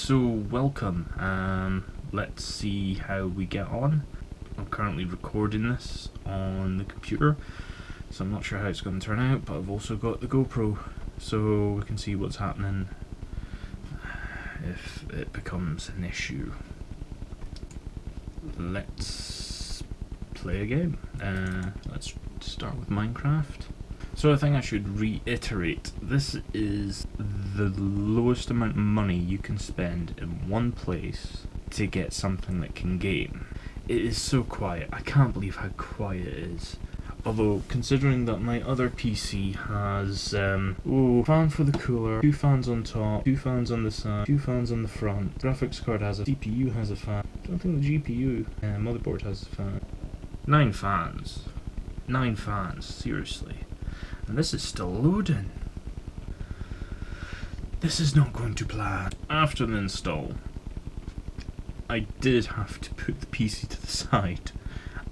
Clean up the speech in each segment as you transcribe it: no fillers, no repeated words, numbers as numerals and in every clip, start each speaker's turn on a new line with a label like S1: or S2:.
S1: So welcome, let's see how we get on. I'm currently recording this on the computer, so I'm not sure how it's going to turn out, but I've also got the GoPro, so we can see what's happening if it becomes an issue. Let's play a game. Let's start with Minecraft. So I think I should reiterate, this is the lowest amount of money you can spend in one place to get something that can game. It is so quiet, I can't believe how quiet it is. Although, considering that my other PC has, fan for the cooler, 2 fans on top, 2 fans on the side, 2 fans on the front, graphics card has a, CPU has a fan, I don't think the GPU, motherboard has a fan. 9 fans. 9 fans, seriously. And this is still loading. This is not going to plan. After the install, I did have to put the PC to the side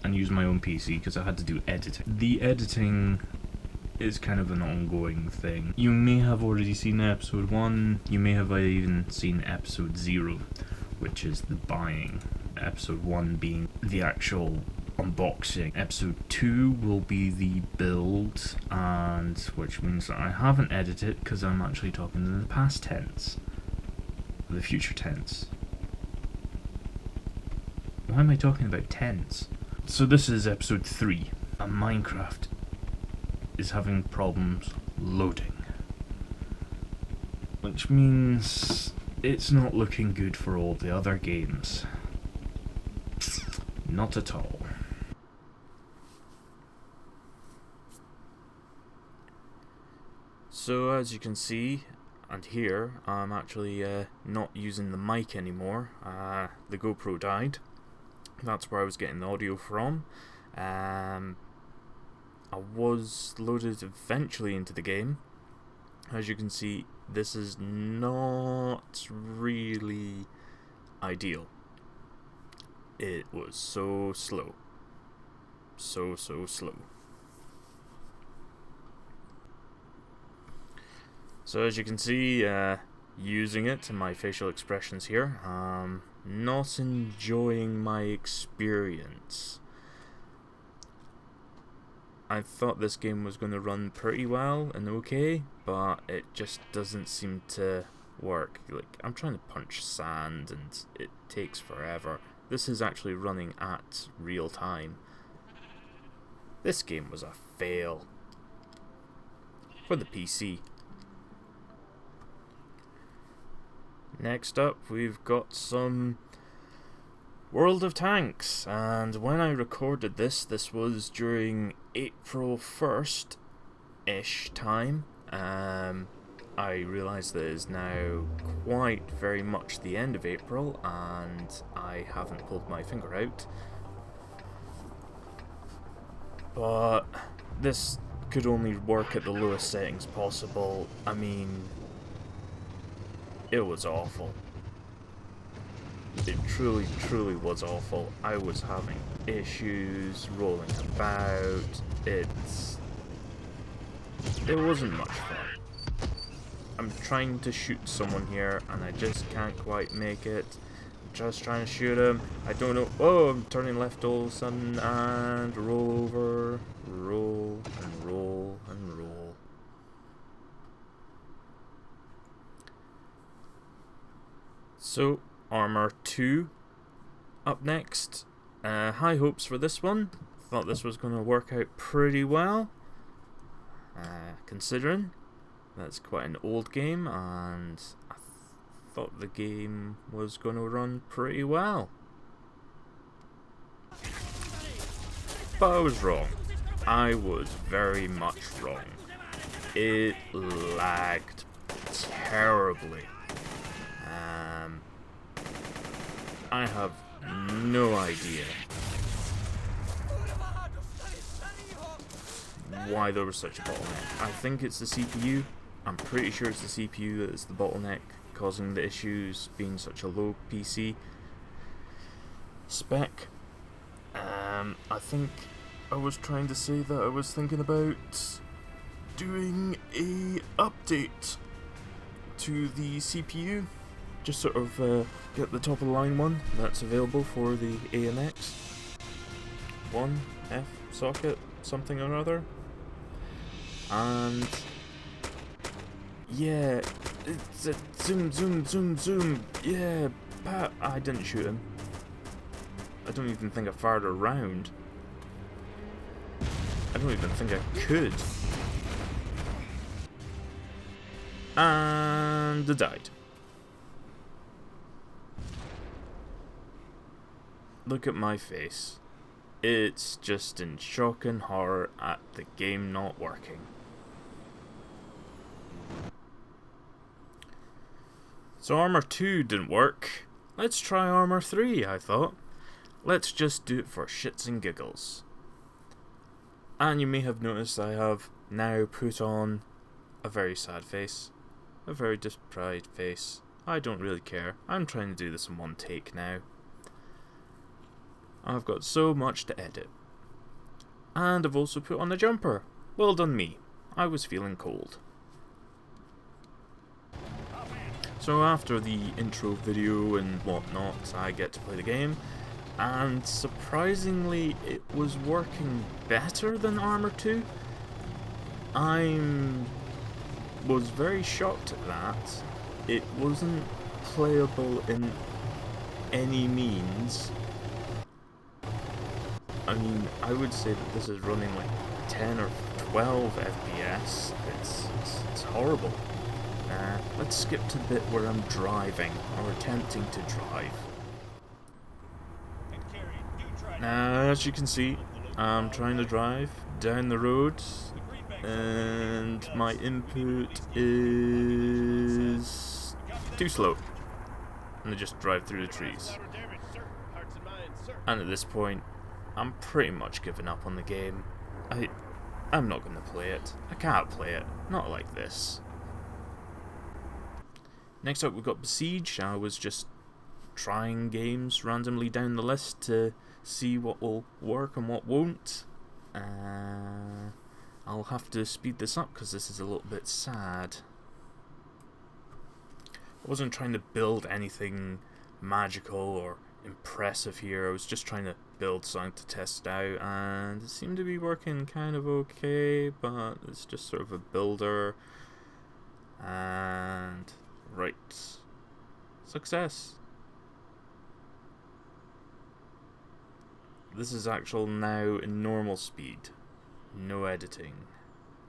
S1: and use my own PC because I had to do editing. The editing is kind of an ongoing thing. You may have already seen episode 1, you may have even seen episode 0, which is the buying. Episode 1 being the actual unboxing. Episode 2 will be the build, and which means that I haven't edited because I'm actually talking in the past tense, the future tense. Why am I talking about tense? So this is episode 3, and Minecraft is having problems loading, which means it's not looking good for all the other games. Not at all. So as you can see and hear, I'm actually not using the mic anymore. The GoPro died. That's where I was getting the audio from. I was loaded eventually into the game. As you can see, this is not really ideal. It was so slow. So slow. So as you can see, using it and my facial expressions here, not enjoying my experience. I thought this game was going to run pretty well and okay, but it just doesn't seem to work. Like, I'm trying to punch sand and it takes forever. This is actually running at real time. This game was a fail for the PC. Next up, we've got some World of Tanks, and when I recorded this was during April 1st-ish time. I realise that it is now quite very much the end of April, and I haven't pulled my finger out. But this could only work at the lowest settings possible. I mean, it was awful. It truly was awful. I was having issues rolling about. It wasn't much fun. I'm trying to shoot someone here and I just can't quite make it. I'm just trying to shoot him. I don't know. Oh, I'm turning left all of a sudden and roll over, roll and roll and roll. So, Armor 2 up next. High hopes for this one. Thought this was going to work out pretty well, considering that's quite an old game, and I thought the game was going to run pretty well. But I was wrong. I was very much wrong. It lagged terribly. I have no idea why there was such a bottleneck. I think it's the CPU. I'm pretty sure it's the CPU that is the bottleneck causing the issues, being such a low PC spec. I think I was trying to say that I was thinking about doing a update to the CPU just sort of get the top of the line one that's available for the AMX 1F socket something or other, and yeah, it's a zoom, yeah, Pat, I didn't shoot him. I don't even think I fired a round. I don't even think I could. And I died. Look at my face. It's just in shock and horror at the game not working. So Armor 2 didn't work. Let's try Armor 3, I thought. Let's just do it for shits and giggles. And you may have noticed I have now put on a very sad face. A very deprived face. I don't really care. I'm trying to do this in one take now. I've got so much to edit. And I've also put on a jumper. Well done me. I was feeling cold. So after the intro video and whatnot, I get to play the game. And surprisingly, it was working better than Armor 2. I was very shocked at that. It wasn't playable in any means. I mean, I would say that this is running like 10 or 12 FPS. It's horrible. Let's skip to the bit where I'm driving, or attempting to drive. As you can see, I'm trying to drive down the road, and my input is too slow, and I just drive through the trees. And at this point, I'm pretty much giving up on the game. I'm not going to play it. I can't play it. Not like this. Next up we've got Besiege. I was just trying games randomly down the list to see what will work and what won't. I'll have to speed this up because this is a little bit sad. I wasn't trying to build anything magical or impressive here. I was just trying to build something to test out, and it seemed to be working kind of okay, but it's just sort of a builder. And right, success. This is actual now in normal speed, no editing,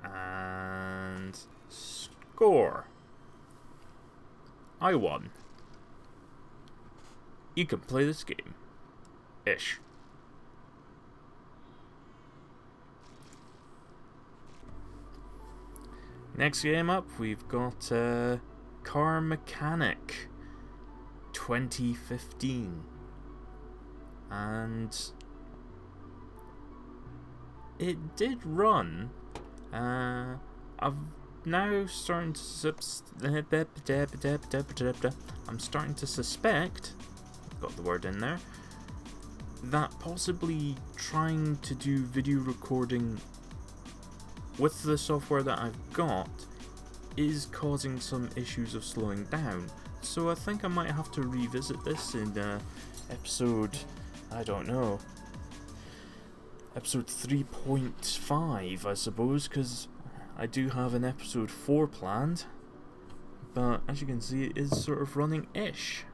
S1: and score. I won. You can play this game. Ish. Next game up, we've got Car Mechanic 2015. And it did run. I've now starting to I'm starting to suspect, got the word in there, that possibly trying to do video recording with the software that I've got is causing some issues of slowing down. So I think I might have to revisit this in episode, I don't know, episode 3.5 I suppose, because I do have an episode 4 planned, but as you can see it is sort of running-ish.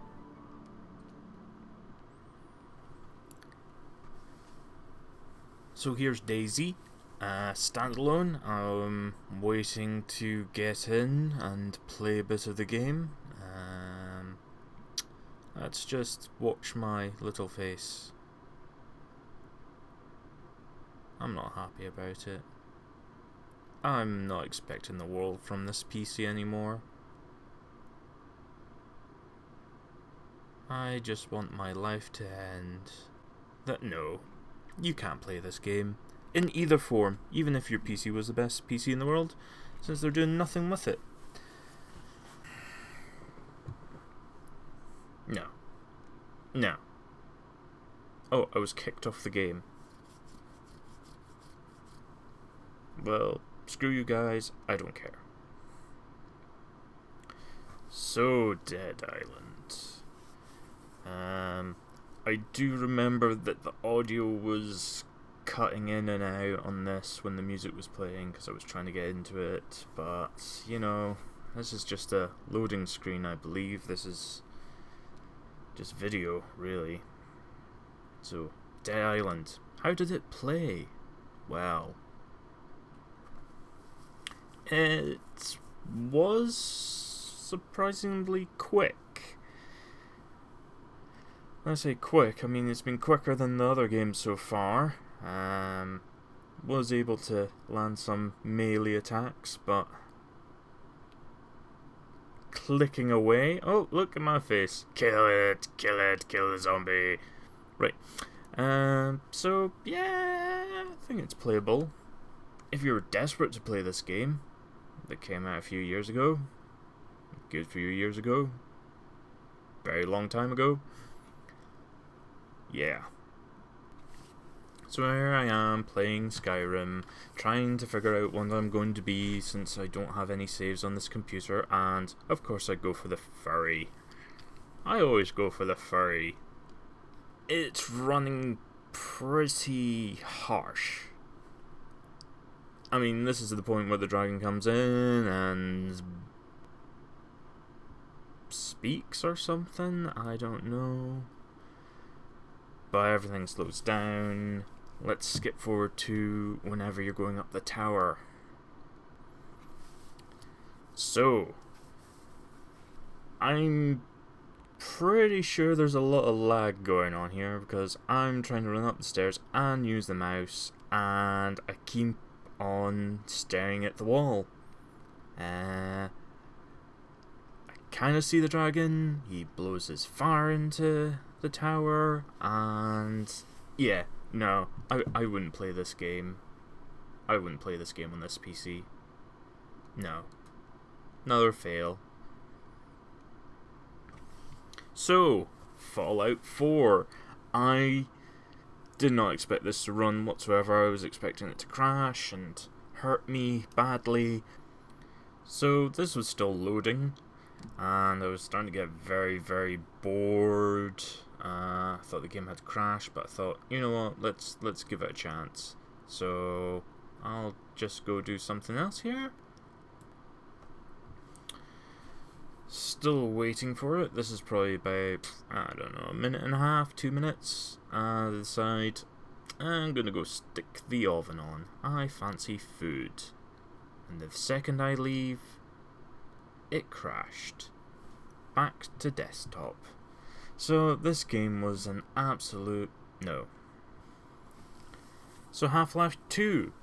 S1: So here's DayZ Standalone. I'm waiting to get in and play a bit of the game. Let's just watch my little face. I'm not happy about it. I'm not expecting the world from this PC anymore. I just want my life to end. No, you can't play this game in either form, even if your PC was the best PC in the world, since they're doing nothing with it. No. Oh, I was kicked off the game. Well, screw you guys, I don't care. So, Dead Island. I do remember that the audio was cutting in and out on this when the music was playing because I was trying to get into it, but, you know, this is just a loading screen, I believe. This is just video, really. So, Dead Island. How did it play? Well, it was surprisingly quick. When I say quick, I mean it's been quicker than the other games so far. Was able to land some melee attacks, but clicking away. Oh, look at my face. Kill it, kill the zombie. Right. So, yeah, I think it's playable. If you were desperate to play this game, that came out a few years ago, a good few years ago, very long time ago, yeah. So here I am playing Skyrim, trying to figure out what I'm going to be since I don't have any saves on this computer, and of course I go for the furry. I always go for the furry. It's running pretty harsh. I mean, this is the point where the dragon comes in and speaks or something, I don't know. But everything slows down. Let's skip forward to whenever you're going up the tower. So, I'm pretty sure there's a lot of lag going on here because I'm trying to run up the stairs and use the mouse, and I keep on staring at the wall. I kind of see the dragon. He blows his fire into the tower, and yeah, no, I wouldn't play this game. I wouldn't play this game on this PC. No. Another fail. So, Fallout 4. I did not expect this to run whatsoever. I was expecting it to crash and hurt me badly. So, this was still loading, and I was starting to get very, very bored. I thought the game had crashed, but I thought, you know what, let's give it a chance. So, I'll just go do something else here. Still waiting for it. This is probably about, I don't know, a minute and a half, 2 minutes. Decide I'm gonna go stick the oven on. I fancy food. And the second I leave, it crashed. Back to desktop. So this game was an absolute no. So Half-Life 2,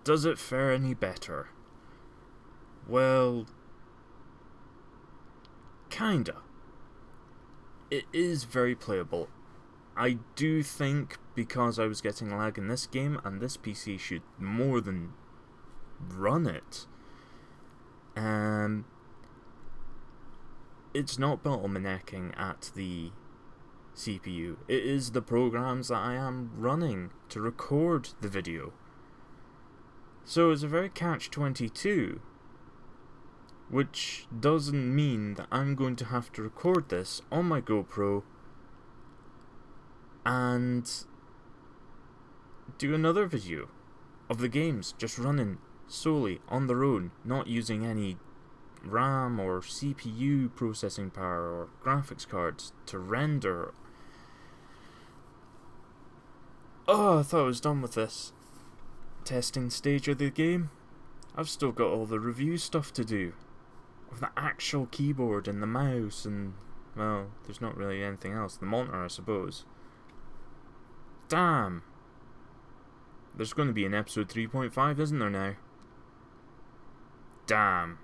S1: does it fare any better? Well, kinda. It is very playable. I do think because I was getting lag in this game, and this PC should more than run it. It's not bottlenecking at the CPU. It is the programs that I am running to record the video. So it's a very catch-22. Which doesn't mean that I'm going to have to record this on my GoPro and do another video of the games just running solely on their own, not using any RAM or CPU processing power or graphics cards to render. Oh, I thought I was done with this testing stage of the game. I've still got all the review stuff to do. Of the actual keyboard and the mouse and, well, there's not really anything else. The monitor, I suppose. Damn. There's going to be an episode 3.5, isn't there now? Damn.